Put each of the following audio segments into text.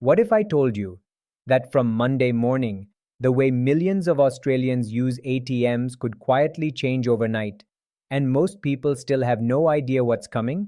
What if I told you that from Monday morning, the way millions of Australians use ATMs could quietly change overnight, and most people still have no idea what's coming?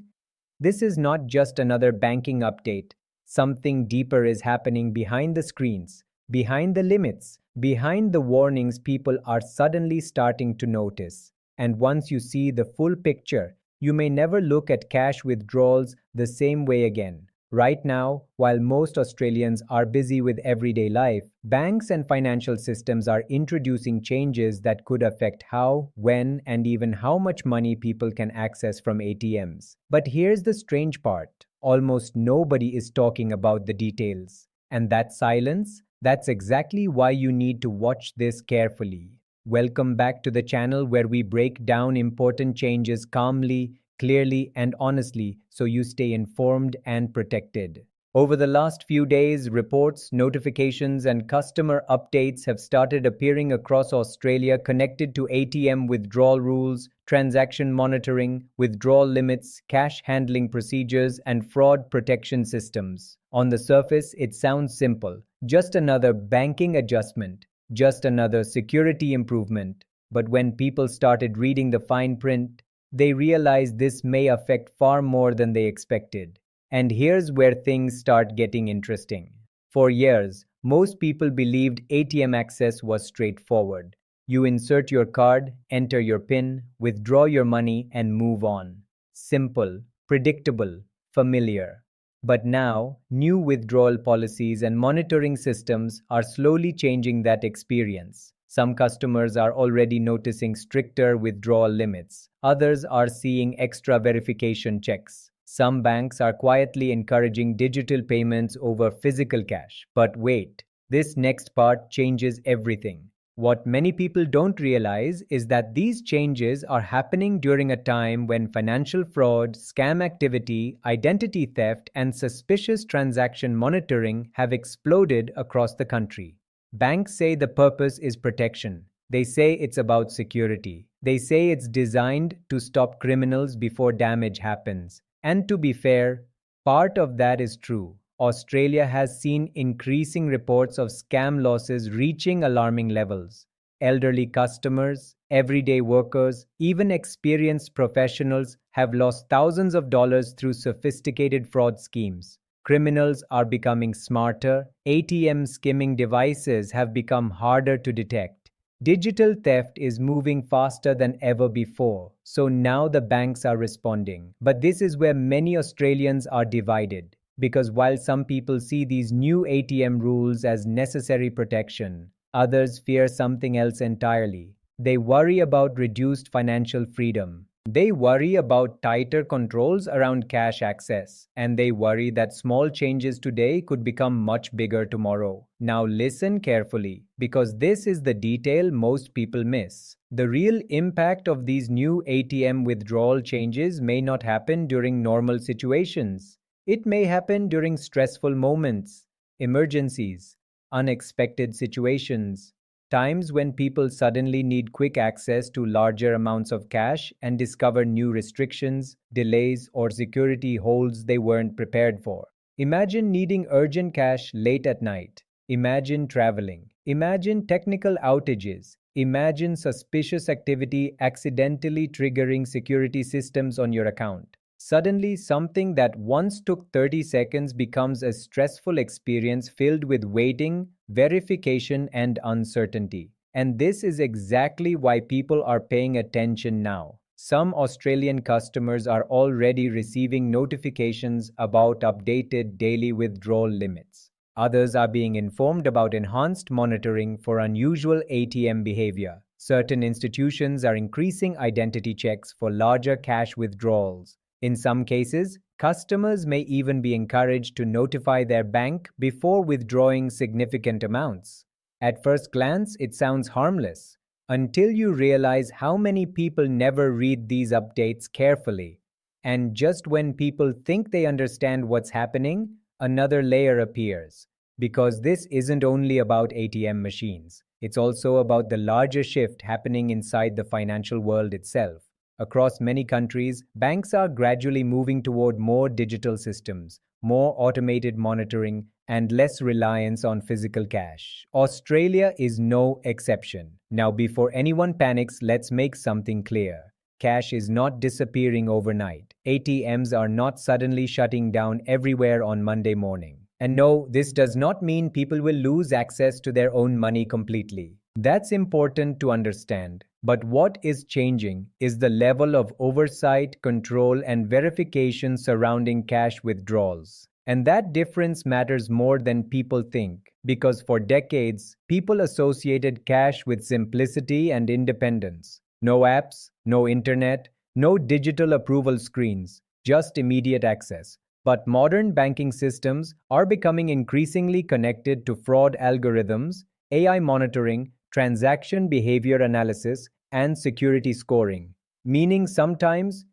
This is not just another banking update. Something deeper is happening behind the screens, behind the limits, behind the warnings people are suddenly starting to notice. And once you see the full picture, you may never look at cash withdrawals the same way again. Right now, while most Australians are busy with everyday life, banks and financial systems are introducing changes that could affect how, when, and even how much money people can access from ATMs. But here's the strange part. Almost nobody is talking about the details. And that silence, that's exactly why you need to watch this carefully. Welcome back to the channel where we break down important changes calmly, clearly, and honestly so you stay informed and protected. Over the last few days, reports, notifications, and customer updates have started appearing across Australia connected to ATM withdrawal rules, transaction monitoring, withdrawal limits, cash handling procedures, and fraud protection systems. On the surface, it sounds simple, just another banking adjustment, just another security improvement. But when people started reading the fine print, they realized this may affect far more than they expected. And here's where things start getting interesting. For years, most people believed ATM access was straightforward. You insert your card, enter your PIN, withdraw your money, and move on. Simple, predictable, familiar. But now, new withdrawal policies and monitoring systems are slowly changing that experience. Some customers are already noticing stricter withdrawal limits. Others are seeing extra verification checks. Some banks are quietly encouraging digital payments over physical cash. But wait, this next part changes everything. What many people don't realize is that these changes are happening during a time when financial fraud, scam activity, identity theft, and suspicious transaction monitoring have exploded across the country. Banks say the purpose is protection. They say it's about security. They say it's designed to stop criminals before damage happens. And to be fair, part of that is true. Australia has seen increasing reports of scam losses reaching alarming levels. Elderly customers, everyday workers, even experienced professionals have lost thousands of dollars through sophisticated fraud schemes. Criminals are becoming smarter, ATM skimming devices have become harder to detect. Digital theft is moving faster than ever before, so now the banks are responding. But this is where many Australians are divided, because while some people see these new ATM rules as necessary protection, others fear something else entirely. They worry about reduced financial freedom. They worry about tighter controls around cash access, and they worry that small changes today could become much bigger tomorrow. Now listen carefully, because this is the detail most people miss. The real impact of these new ATM withdrawal changes may not happen during normal situations. It may happen during stressful moments, emergencies, unexpected situations, times when people suddenly need quick access to larger amounts of cash and discover new restrictions, delays, or security holes they weren't prepared for. Imagine needing urgent cash late at night. Imagine traveling. Imagine technical outages. Imagine suspicious activity accidentally triggering security systems on your account. Suddenly, something that once took 30 seconds becomes a stressful experience filled with waiting, verification, and uncertainty. And this is exactly why people are paying attention now. Some Australian customers are already receiving notifications about updated daily withdrawal limits. Others are being informed about enhanced monitoring for unusual ATM behavior. Certain institutions are increasing identity checks for larger cash withdrawals. In some cases, customers may even be encouraged to notify their bank before withdrawing significant amounts. At first glance, it sounds harmless, until you realize how many people never read these updates carefully. And just when people think they understand what's happening, another layer appears. Because this isn't only about ATM machines, it's also about the larger shift happening inside the financial world itself. Across many countries, banks are gradually moving toward more digital systems, more automated monitoring, and less reliance on physical cash. Australia is no exception. Now, before anyone panics, let's make something clear. Cash is not disappearing overnight. ATMs are not suddenly shutting down everywhere on Monday morning. And no, this does not mean people will lose access to their own money completely. That's important to understand. But what is changing is the level of oversight, control, and verification surrounding cash withdrawals. And that difference matters more than people think, because for decades, people associated cash with simplicity and independence. No apps, no internet, no digital approval screens, just immediate access. But modern banking systems are becoming increasingly connected to fraud algorithms, AI monitoring, transaction behavior analysis, and security scoring. Meaning sometimes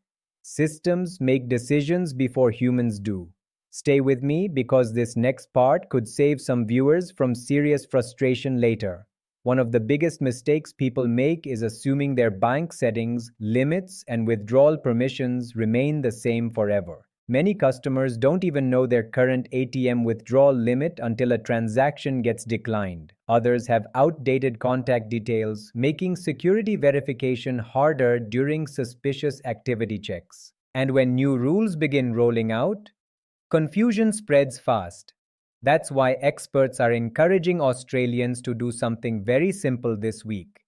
systems make decisions before humans do. Stay with me because this next part could save some viewers from serious frustration later. One of the biggest mistakes people make is assuming their bank settings, limits, and withdrawal permissions remain the same forever. Many customers don't even know their current ATM withdrawal limit until a transaction gets declined. Others have outdated contact details, making security verification harder during suspicious activity checks. And when new rules begin rolling out, confusion spreads fast. That's why experts are encouraging Australians to do something very simple this week.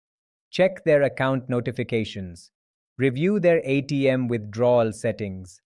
Check their account notifications, review their ATM withdrawal settings,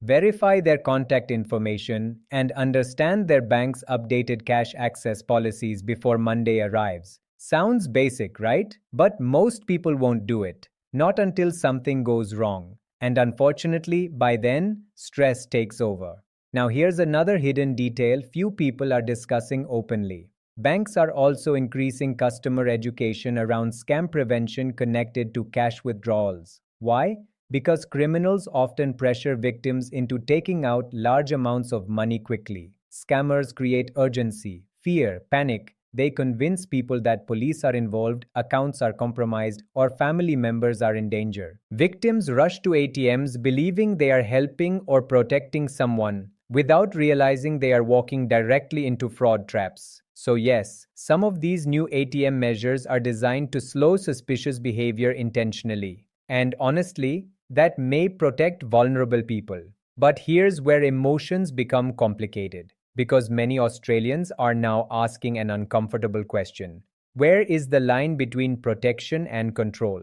verify their contact information, and understand their bank's updated cash access policies before Monday arrives. Sounds basic, right? But most people won't do it. Not until something goes wrong. And unfortunately, by then, stress takes over. Now here's another hidden detail few people are discussing openly. Banks are also increasing customer education around scam prevention connected to cash withdrawals. Why? Because criminals often pressure victims into taking out large amounts of money quickly. Scammers create urgency, fear, panic. They convince people that police are involved, accounts are compromised, or family members are in danger. Victims rush to ATMs believing they are helping or protecting someone, without realizing they are walking directly into fraud traps. So yes, some of these new ATM measures are designed to slow suspicious behavior intentionally. And honestly, that may protect vulnerable people. But here's where emotions become complicated, because many Australians are now asking an uncomfortable question. Where is the line between protection and control?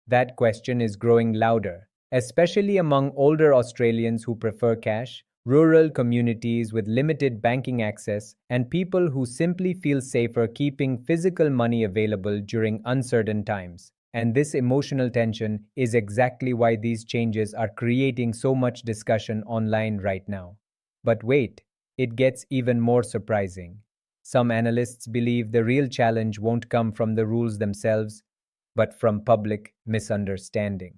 That question is growing louder, especially among older Australians who prefer cash, rural communities with limited banking access, and people who simply feel safer keeping physical money available during uncertain times. And this emotional tension is exactly why these changes are creating so much discussion online right now. But wait, it gets even more surprising. Some analysts believe the real challenge won't come from the rules themselves, but from public misunderstanding.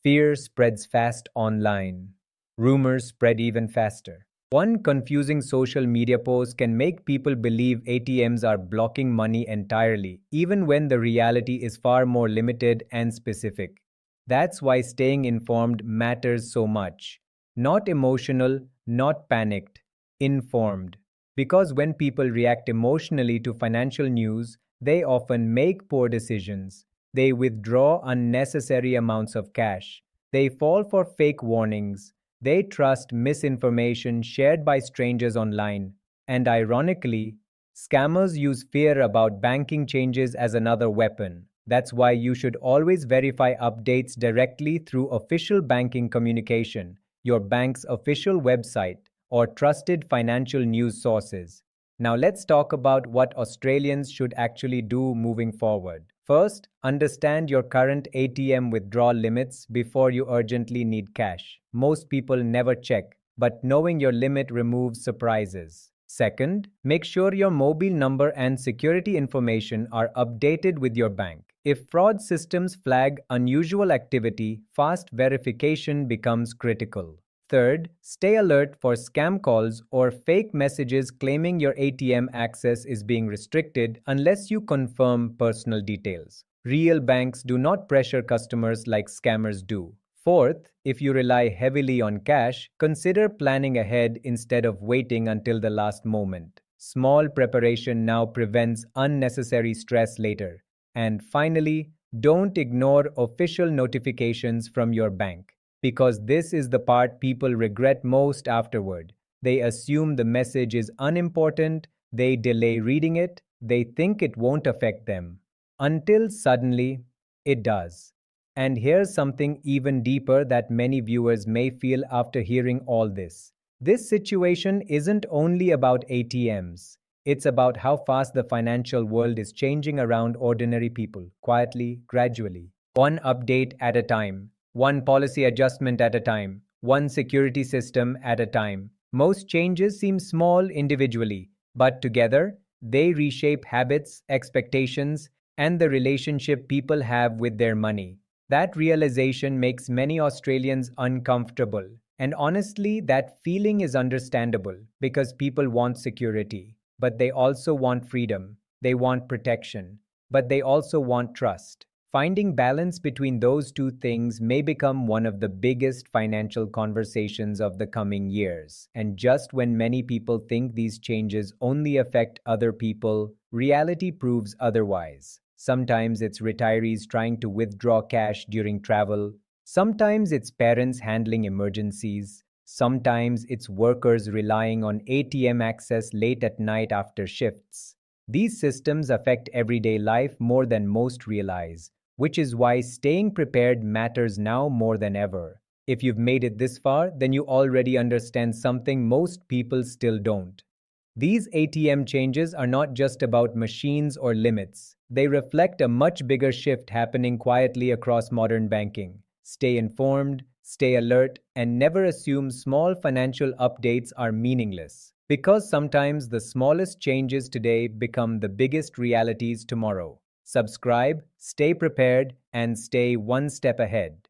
Fear spreads fast online. Rumors spread even faster. One confusing social media post can make people believe ATMs are blocking money entirely, even when the reality is far more limited and specific. That's why staying informed matters so much. Not emotional, not panicked, informed. Because when people react emotionally to financial news, they often make poor decisions. They withdraw unnecessary amounts of cash. They fall for fake warnings. They trust misinformation shared by strangers online. And ironically, scammers use fear about banking changes as another weapon. That's why you should always verify updates directly through official banking communication, your bank's official website, or trusted financial news sources. Now let's talk about what Australians should actually do moving forward. First, understand your current ATM withdrawal limits before you urgently need cash. Most people never check, but knowing your limit removes surprises. Second, make sure your mobile number and security information are updated with your bank. If fraud systems flag unusual activity, fast verification becomes critical. Third, stay alert for scam calls or fake messages claiming your ATM access is being restricted unless you confirm personal details. Real banks do not pressure customers like scammers do. Fourth, if you rely heavily on cash, consider planning ahead instead of waiting until the last moment. Small preparation now prevents unnecessary stress later. And finally, don't ignore official notifications from your bank, because this is the part people regret most afterward. They assume the message is unimportant, they delay reading it, they think it won't affect them. Until suddenly, it does. And here's something even deeper that many viewers may feel after hearing all this. This situation isn't only about ATMs. It's about how fast the financial world is changing around ordinary people, quietly, gradually. One update at a time, one policy adjustment at a time, one security system at a time. Most changes seem small individually, but together, they reshape habits, expectations, and the relationship people have with their money. That realization makes many Australians uncomfortable. And honestly, that feeling is understandable because people want security, but they also want freedom, they want protection, but they also want trust. Finding balance between those two things may become one of the biggest financial conversations of the coming years. And just when many people think these changes only affect other people, reality proves otherwise. Sometimes it's retirees trying to withdraw cash during travel. Sometimes it's parents handling emergencies. Sometimes it's workers relying on ATM access late at night after shifts. These systems affect everyday life more than most realize, which is why staying prepared matters now more than ever. If you've made it this far, then you already understand something most people still don't. These ATM changes are not just about machines or limits. They reflect a much bigger shift happening quietly across modern banking. Stay informed, stay alert, and never assume small financial updates are meaningless. Because sometimes the smallest changes today become the biggest realities tomorrow. Subscribe, stay prepared, and stay one step ahead.